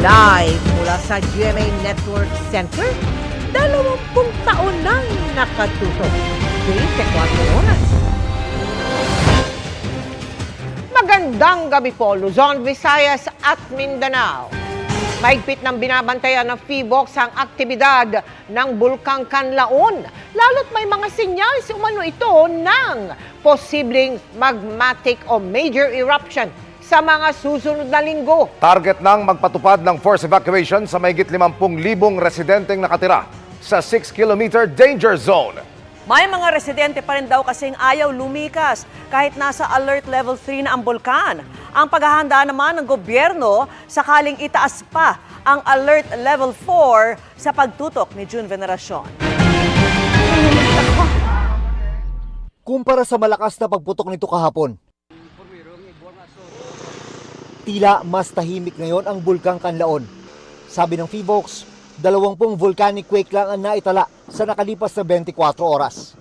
Live mula sa GMA Network Center, 20 taon nang nakatutok. 24 oras. Magandang gabi po, Luzon, Visayas at Mindanao. Mahigpit ng binabantayan ng PHIVOLCS ang aktibidad ng Bulkang Kanlaon. Lalo't may mga senyales umano ito ng posibleng magmatic o major eruption sa mga susunod na linggo. Target ng magpatupad ng forced evacuation sa mahigit 50,000 residenteng nakatira sa 6-kilometer danger zone. May mga residente pa rin daw kasing ayaw lumikas kahit nasa alert level 3 na ang bulkan. Ang paghahanda naman ng gobyerno sakaling itaas pa ang alert level 4 sa pagtutok ni June Veneracion. Kumpara sa malakas na pagputok nito kahapon, tila mas tahimik ngayon ang Bulkang Kanlaon. Sabi ng PHIVOLCS, 20 volcanic quake lang ang naitala sa nakalipas na 24 oras.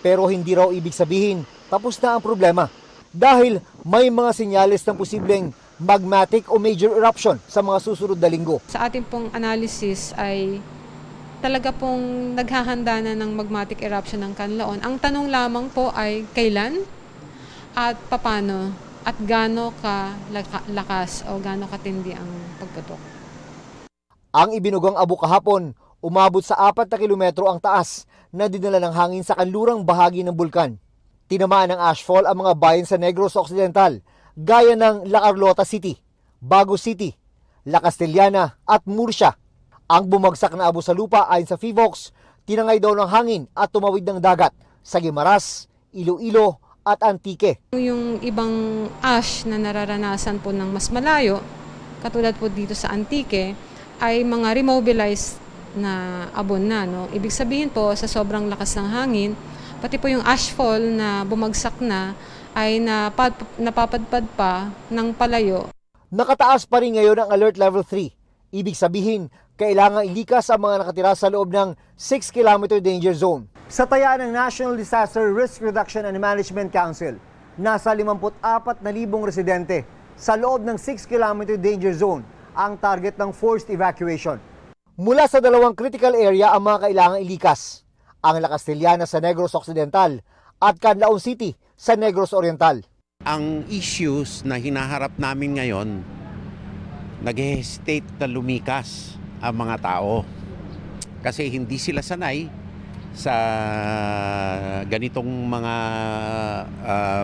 Pero hindi raw ibig sabihin tapos na ang problema dahil may mga senyales ng posibleng magmatic o major eruption sa mga susunod na linggo. Sa ating pong analysis ay talaga pong naghahanda na ng magmatic eruption ng Kanlaon. Ang tanong lamang po ay kailan at papano at gaano lakas o gaano katindi ang pagputok. Ang ibinugang abo kahapon, umabot sa 4 na kilometro ang taas na dinala ng hangin sa kanlurang bahagi ng bulkan. Tinamaan ng ashfall ang mga bayan sa Negros Occidental, gaya ng La Carlota City, Bago City, La Castellana at Murcia. Ang bumagsak na abo sa lupa ayon sa PHIVOLCS, tinangay daw ng hangin at tumawid ng dagat sa Guimaras, Iloilo at Antique. Yung ibang ash na nararanasan po ng mas malayo, katulad po dito sa Antique, ay mga remobilized na abon na. No? Ibig sabihin po, sa sobrang lakas ng hangin, pati po yung ashfall na bumagsak na, ay napapadpad pa ng palayo. Nakataas pa rin ngayon ang Alert Level 3. Ibig sabihin, kailangan ilikas ang mga nakatira sa loob ng 6-kilometer danger zone. Sa taya ng National Disaster Risk Reduction and Management Council, nasa 54,000 residente sa loob ng 6-kilometer danger zone ang target ng forced evacuation. Mula sa 2 critical area ang mga kailangang ilikas, ang La Castellana sa Negros Occidental at Canlaon City sa Negros Oriental. Ang issues na hinaharap namin ngayon, nag-hesitate na lumikas ang mga tao kasi hindi sila sanay sa ganitong mga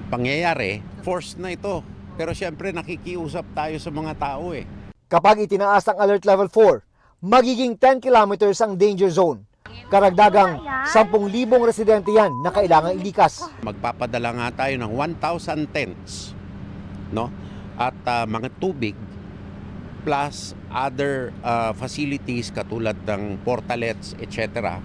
pangyayari. Forced na ito, pero syempre nakikiusap tayo sa mga tao eh. Kapag itinaas ang Alert Level 4, magiging 10 kilometers ang danger zone. Karagdagang 10,000 residente yan na kailangang ilikas. Magpapadala nga tayo ng 1,000 tents, no? At mga tubig plus other facilities katulad ng portalets, etc.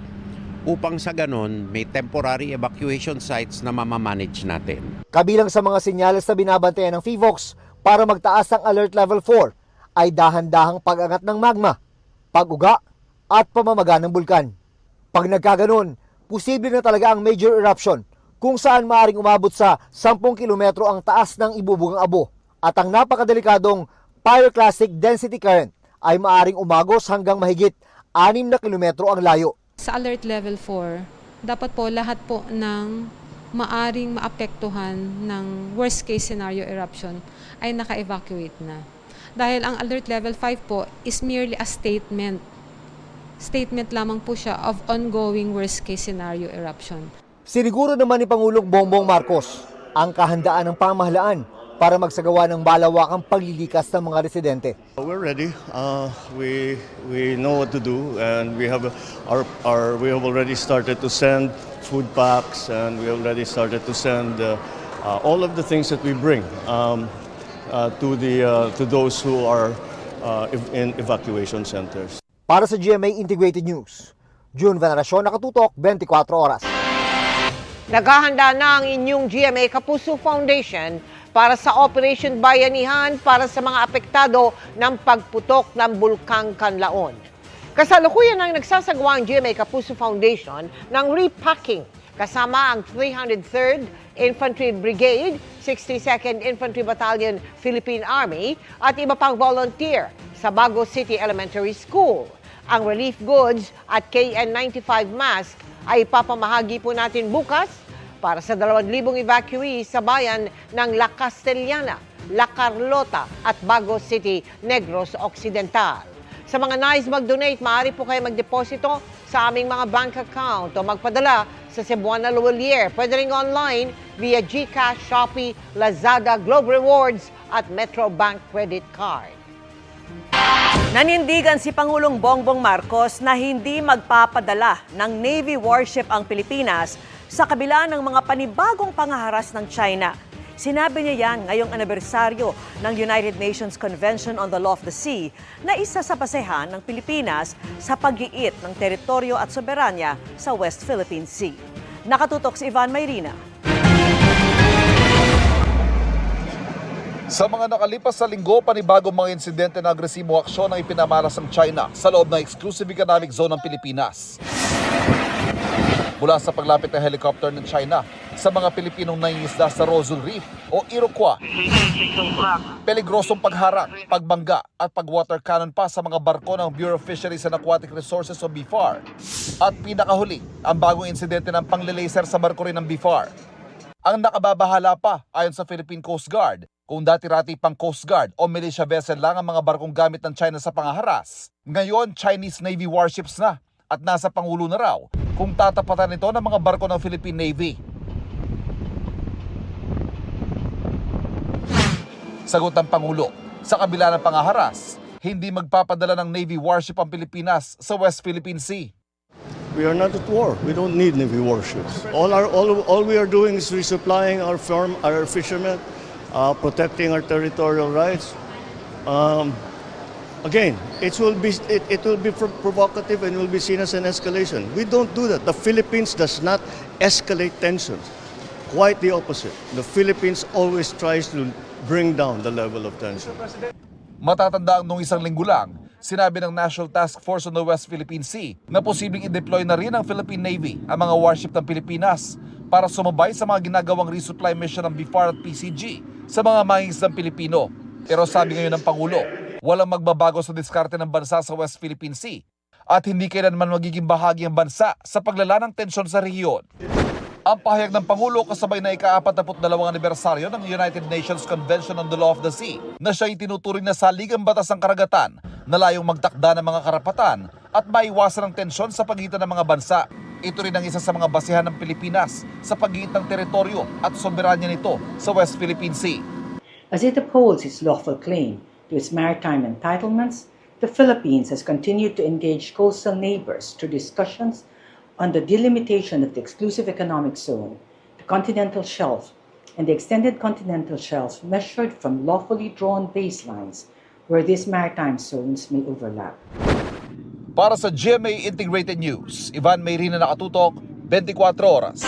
Upang sa ganon, may temporary evacuation sites na mamamanage natin. Kabilang sa mga senyales na binabantayan ng PHIVOLCS para magtaas ang Alert Level 4 ay dahan-dahang pag-angat ng magma, pag-uga at pamamaga ng bulkan. Pag nagkaganon, posible na talaga ang major eruption kung saan maaring umabot sa 10 kilometro ang taas ng ibubugang abo at ang napakadelikadong pyroclastic density current ay maaring umagos hanggang mahigit 6 na kilometro ang layo. Sa alert level 4, dapat po lahat po ng maaring maapektuhan ng worst case scenario eruption ay naka-evacuate na. Dahil ang alert level 5 po is merely a statement. Statement lamang po siya of ongoing worst case scenario eruption. Siniguro naman ni Pangulong Bongbong Marcos ang kahandaan ng pamahalaan para magsagawa ng malawakang paglilikas ng mga residente. We're ready. We know what to do, and we have already started to send food packs, and we already started to send all of the things that we bring to those who are in evacuation centers. Para sa GMA Integrated News, June Veneracion, nakatutok 24 oras. Naghahanda na ang inyong GMA Kapuso Foundation para sa Operation Bayanihan para sa mga apektado ng pagputok ng Bulkang Kanlaon. Kasalukuyan ang nagsasagawa ang GMA Kapuso Foundation ng repacking kasama ang 303rd Infantry Brigade, 62nd Infantry Battalion Philippine Army at iba pang volunteer sa Bago City Elementary School. Ang relief goods at KN95 mask ay ipapamahagi po natin bukas para sa 2,000 evacuees sa bayan ng La Castellana, La Carlota at Bago City, Negros Occidental. Sa mga nais mag-donate, maaari po kayo magdeposito sa aming mga bank account o magpadala sa Cebuana Luwalier. Pwede rin online via GCash, Shopee, Lazada, Globe Rewards at Metro Bank Credit Card. Nanindigan si Pangulong Bongbong Marcos na hindi magpapadala ng Navy warship ang Pilipinas sa kabila ng mga panibagong pangaharas ng China. Sinabi niya yan ngayong anibersaryo ng United Nations Convention on the Law of the Sea na isa sa basehan ng Pilipinas sa pag-iit ng teritoryo at soberanya sa West Philippine Sea. Nakatutok si Ivan Mayrina. Sa mga nakalipas sa linggo, panibagong mga insidente na agresibong aksyon ang ipinamalas ng China sa loob ng Exclusive Economic Zone ng Pilipinas. Mula sa paglapit ng helicopter ng China sa mga Pilipinong nangingisda sa Rosal Reef o Iroquois, peligrosong pagharang, pagbangga at pag-water cannon pa sa mga barko ng Bureau of Fisheries and Aquatic Resources o BFAR. At pinakahuli, ang bagong insidente ng panglilaser sa barko rin ng BFAR. Ang nakababahala pa ayon sa Philippine Coast Guard, kung dati-rati pang Coast Guard o militia vessel lang ang mga barkong gamit ng China sa pangaharas, ngayon Chinese Navy warships na at nasa Pangulo na raw kung tatapatan ito ng mga barko ng Philippine Navy. Sagot ng Pangulo, sa kabila ng pangaharas, hindi magpapadala ng Navy warship ang Pilipinas sa West Philippine Sea. We are not at war. We don't need Navy warships. All we are doing is resupplying our fishermen, protecting our territorial rights. Again, it will be provocative and will be seen as an escalation. We don't do that. The Philippines does not escalate tensions. Quite the opposite. The Philippines always tries to bring down the level of tension. Matatandaan nung isang linggo lang, sinabi ng National Task Force on the West Philippine Sea na posibleng i-deploy na rin ng Philippine Navy ang mga warship ng Pilipinas para sumabay sa mga ginagawang resupply mission ng BFAR at PCG sa mga mangingisdang Pilipino. Pero sabi ngayon ng Pangulo, walang magbabago sa diskarte ng bansa sa West Philippine Sea at hindi kailanman magiging bahagi ang bansa sa paglala ng tensyon sa rehiyon. Ang pahayag ng Pangulo kasabay na ika-42 anibersaryo ng United Nations Convention on the Law of the Sea na siya'y tinuturing na saligang batas ng karagatan na layong magtakda ng mga karapatan at maiwasan ang tensyon sa pagitan ng mga bansa. Ito rin ang isa sa mga basehan ng Pilipinas sa pagitan ng teritoryo at soberanya nito sa West Philippine Sea. As it upholds its lawful claim to its maritime entitlements, the Philippines has continued to engage coastal neighbors through discussions on the delimitation of the exclusive economic zone, the continental shelf, and the extended continental shelf measured from lawfully drawn baselines where these maritime zones may overlap. Para sa GMA Integrated News, Ivan Mayrina, nakatutok, 24 oras.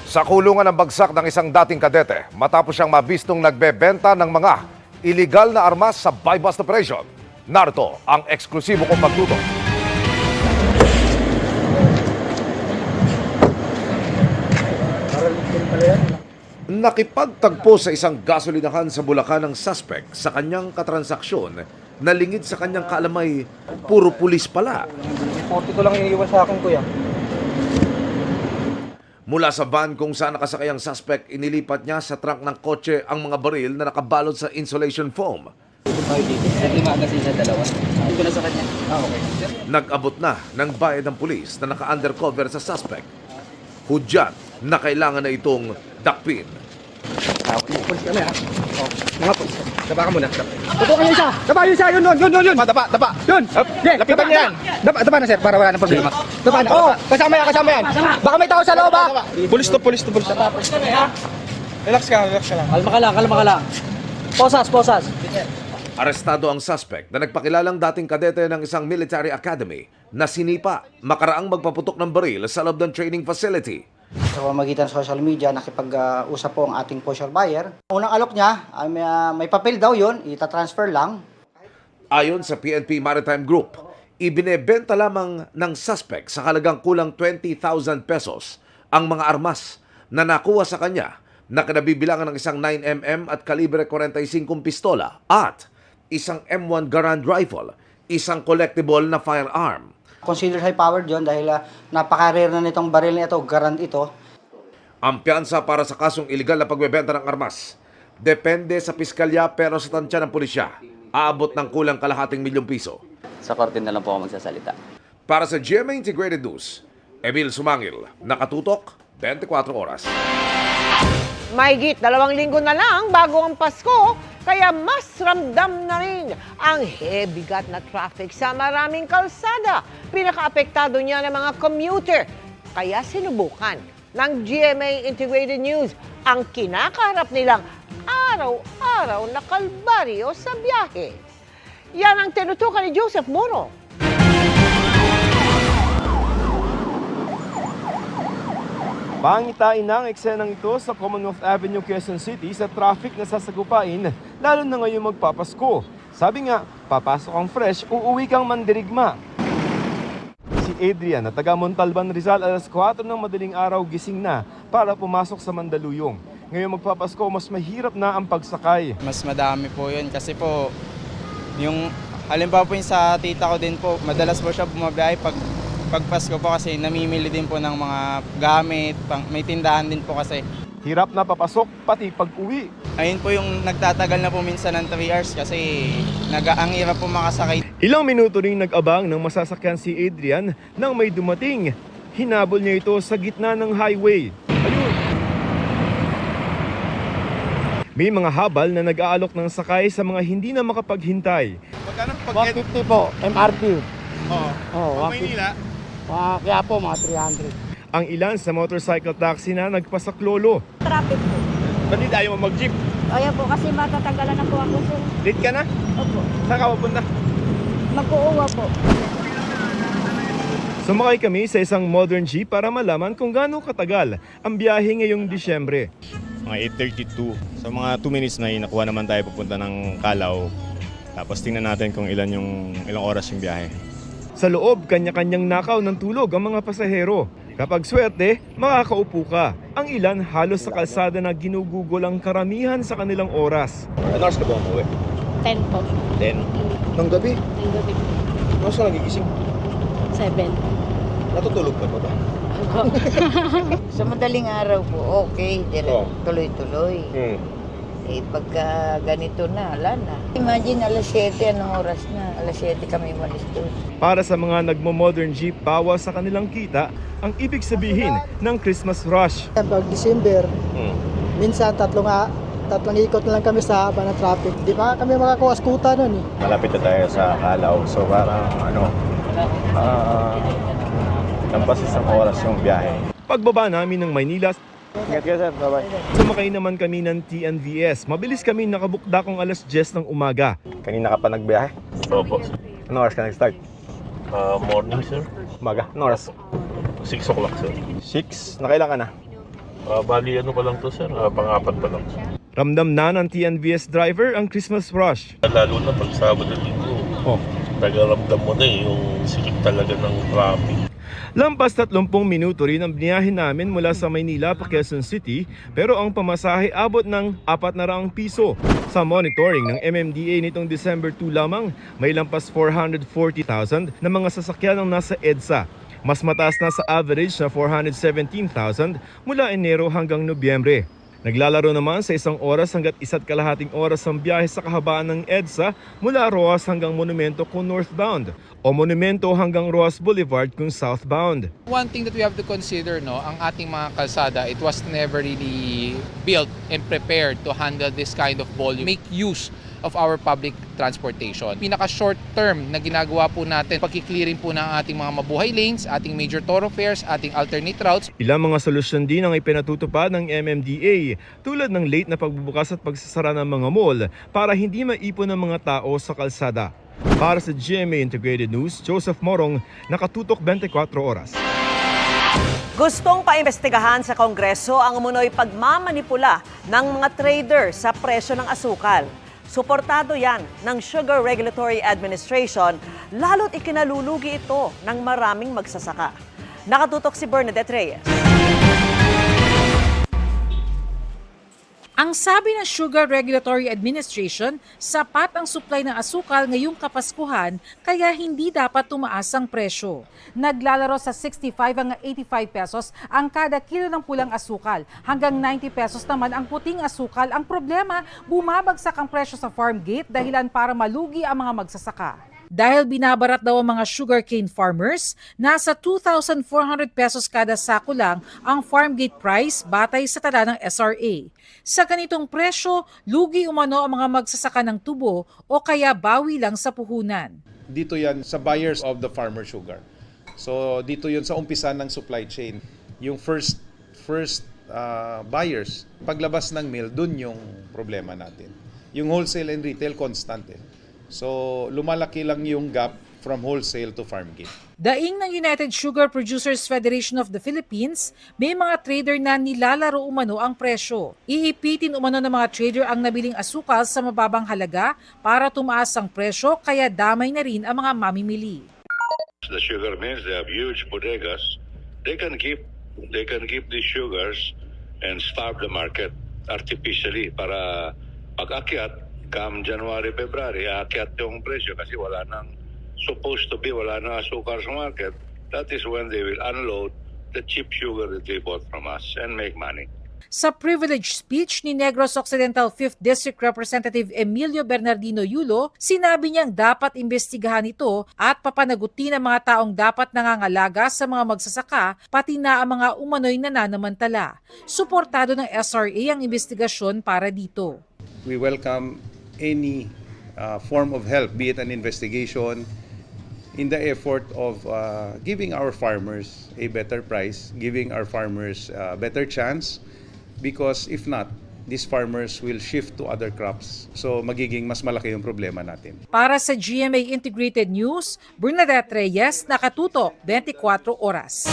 Sa kulungan ng bagsak ng isang dating kadete matapos siyang mabistong nagbebenta ng mga iligal na armas sa buy-bust operation. Narito ang eksklusibo kong pagtutok. Nakipagtagpo sa isang gasolinahan sa Bulacan ng suspect sa kanyang katransaksyon na lingid sa kanyang kaalamay, puro pulis pala. 40 ko lang iniiwan sa akin, kuya. Mula sa van kung saan nakasakay ang suspect, inilipat niya sa trunk ng kotse ang mga baril na nakabalot sa insulation foam. Nag-abot na ng bayad ng pulis na naka-undercover sa suspect. Hudyat na kailangan na itong dakpin. Pulis kami, ha? Mga pulis. Dapa ka muna. Dapa kayo isa! Dapa yung isa! Yun! Dapa! Yun! Lapitan niya yan! Dapa na, sir, para wala nang problema. Dapa na! Oo! Kasama yan! Baka may tao sa loob, ha? Pulis to! Relax ka lang. Kalma ka lang. Posas! Arestado ang suspect na nagpakilalang dating kadete ng isang military academy na sinipa makaraang magpaputok ng baril sa loob ng training facility. Sa pamamagitan sa social media, nakipag-usap po ang ating postal buyer. Unang alok niya, may papel daw yun, itatransfer lang. Ayon sa PNP Maritime Group, ibinebenta lamang ng suspect sa halagang kulang 20,000 pesos ang mga armas na nakuha sa kanya na kinabibilangan ng isang 9mm at kalibre 45 pistola at isang M1 Garand rifle, isang collectible na firearm. Considered high-powered yun dahil napaka-rare na nitong baril na ito, Garand ito. Ang piyansa para sa kasong iligal na pagbebenta ng armas, depende sa piskalya pero sa tansya ng pulisya, aabot ng kulang kalahating milyong piso. Sa korte na lang po ako magsasalita. Para sa GMA Integrated News, Emil Sumangil, nakatutok, 24 oras. Mahigit 2 linggo na lang bago ang Pasko, kaya mas ramdam na rin ang bigat na traffic sa maraming kalsada. Pinaka-apektado niya ng mga commuter. Kaya sinubukan ng GMA Integrated News ang kinakaharap nilang araw-araw na kalbaryo sa biyahe. Yan ang tinutukan ni Joseph Moro. Pangitain na ang eksenang ito sa Commonwealth Avenue, Quezon City sa traffic na sasagupain, lalo na ngayong magpapasko. Sabi nga, papasok ang fresh, uuwi kang mandirigma. Si Adrian na taga Montalban, Rizal, alas 4 ng madaling araw gising na para pumasok sa Mandaluyong. Ngayong magpapasko, mas mahirap na ang pagsakay. Mas madami po yun kasi po, yung halimbawa po yung sa tita ko din po, madalas po siya bumabiyahe pag Pasko po kasi namimili din po ng mga gamit, may tindahan din po kasi. Hirap na papasok, pati pag-uwi. Ayun po yung nagtatagal na po minsan ng 3 hours kasi ang hirap po makasakay. Ilang minuto ring nag-abang ng masasakyan si Adrian nang may dumating. Hinabol niya ito sa gitna ng highway. Ayun! May mga habal na nag-aalok ng sakay sa mga hindi na makapaghintay. 150 po, MRT. Oh, Maynila? Kaya po, mga 300. Ang ilan sa motorcycle taxi na nagpasaklolo. Traffic po. Ba't di tayo mag-jeep? Ayan po, kasi matatanggalan na po ako, sir. Late ka na? Opo. Saan ka mapunta? Mag-uuwa po. Sumakay kami sa isang modern jeep para malaman kung gaano katagal ang biyahe ngayong Disyembre. Mga 8:32. Sa mga 2 minutes na nakuha naman tayo pupunta ng Calao. Tapos tingnan natin kung ilang oras yung biyahe. Sa loob, kanya-kanyang nakaw ng tulog ang mga pasahero. Kapag swerte, makakaupo ka. Ang ilan halos sa kalsada na ginugugol ang karamihan sa kanilang oras. Ano oras ka ba umuwi? 10 po. 10? Ng gabi? Ang gabi po. Ano sa nagigising? 7. Natutulog ka pa ba? Sa madaling araw po, okay. Tuloy-tuloy. Eh, pagka ganito na, wala na. Imagine, alas 7, anong oras na? Alas 7 kami umalis doon. Para sa mga nagmo-modern jeep, bawas sa kanilang kita, ang ibig sabihin ng Christmas rush. Pag December, minsan tatlong ikot na lang kami sa haba ng traffic. Di ba kami makakuha skuta nun eh. Malapit na tayo sa Calao. So parang lampas isang oras yung biyahe. Pagbaba namin ng Maynila, Ingat ka sir, bye-bye. sumakay naman kami ng TNVS. Mabilis kami nakabukda kung alas 10 ng umaga. Kanina ka pa nagbiyahe? Opo. Ano oras ka nag-start? Morning, sir. Umaga? Ano oras? 6 o'clock, sir. 6? Nakailan ka na? Bali, ano pa lang to, sir? Pang-apat pa lang. Ramdam na ng TNVS driver ang Christmas rush. Lalo na pag Sabado Linggo. Nagaramdam mo na yung sikip talaga ng traffic. Lampas 30 minuto rin ang biniyahe namin mula sa Maynila pa Quezon City, pero ang pamasahe abot ng 400 piso. Sa monitoring ng MMDA nitong December 2 lamang, may lampas 440,000 na mga sasakyan ang nasa EDSA. Mas mataas na sa average na 417,000 mula Enero hanggang Nobyembre. Naglalaro naman sa 1 oras hanggat 1.5 oras ang biyahe sa kahabaan ng EDSA mula Roas hanggang Monumento kung northbound o Monumento hanggang Roas Boulevard kung southbound. One thing that we have to consider, ang ating mga kalsada, it was never really built and prepared to handle this kind of volume. Make use of our public transportation. Pinaka-short term na ginagawa po natin, pagkiklearing po ng ating mga mabuhay lanes, ating major thoroughfares, ating alternate routes. Ilang mga solusyon din ang ipinatutupad ng MMDA tulad ng late na pagbubukas at pagsasara ng mga mall para hindi maipon ng mga tao sa kalsada. Para sa GMA Integrated News, Joseph Morong, nakatutok 24 oras. Gustong paimbestigahan sa Kongreso ang umunoy pagmamanipula ng mga trader sa presyo ng asukal. Suportado yan ng Sugar Regulatory Administration, lalo't ikinalulugi ito ng maraming magsasaka. Nakatutok si Bernadette Reyes. Ang sabi ng Sugar Regulatory Administration, sapat ang supply ng asukal ngayong Kapaskuhan kaya hindi dapat tumaas ang presyo. Naglalaro sa 65 hanggang 85 pesos ang kada kilo ng pulang asukal. Hanggang 90 pesos naman ang puting asukal. Ang problema, bumabagsak ang presyo sa farm gate dahilan para malugi ang mga magsasaka. Dahil binabarat daw ang mga sugarcane farmers, nasa 2,400 pesos kada sako lang ang farm gate price batay sa tala ng SRA. Sa ganitong presyo, lugi umano ang mga magsasaka ng tubo o kaya bawi lang sa puhunan. Dito yan sa buyers of the farmer sugar. So dito yun sa umpisa ng supply chain. Yung first buyers, paglabas ng mill, dun yung problema natin. Yung wholesale and retail constant eh. So, lumalaki lang yung gap from wholesale to farm gate. Daing ng United Sugar Producers Federation of the Philippines, may mga trader na nilalaro umano ang presyo. Iipitin umano ng mga trader ang nabiling asukal sa mababang halaga para tumaas ang presyo kaya damay na rin ang mga mamimili. The sugar mills, they have huge bodegas. They can keep these sugars and starve the market artificially para pag-akyat come January, February, aakyat yung presyo kasi wala nang asukar sa market. That is when they will unload the cheap sugar that they bought from us and make money. Sa privilege speech ni Negros Occidental 5th District Representative Emilio Bernardino Yulo, sinabi niyang dapat imbestigahan ito at papanagutin ang mga taong dapat nangangalaga sa mga magsasaka, pati na ang mga umano'y nananamantala. Suportado ng SRA ang investigasyon para dito. We welcome any form of help, be it an investigation, in the effort of giving our farmers a better price, giving our farmers a better chance, because if not, these farmers will shift to other crops. So magiging mas malaki yung problema natin. Para sa GMA Integrated News, Bernadette Reyes, Nakatutok, 24 Oras.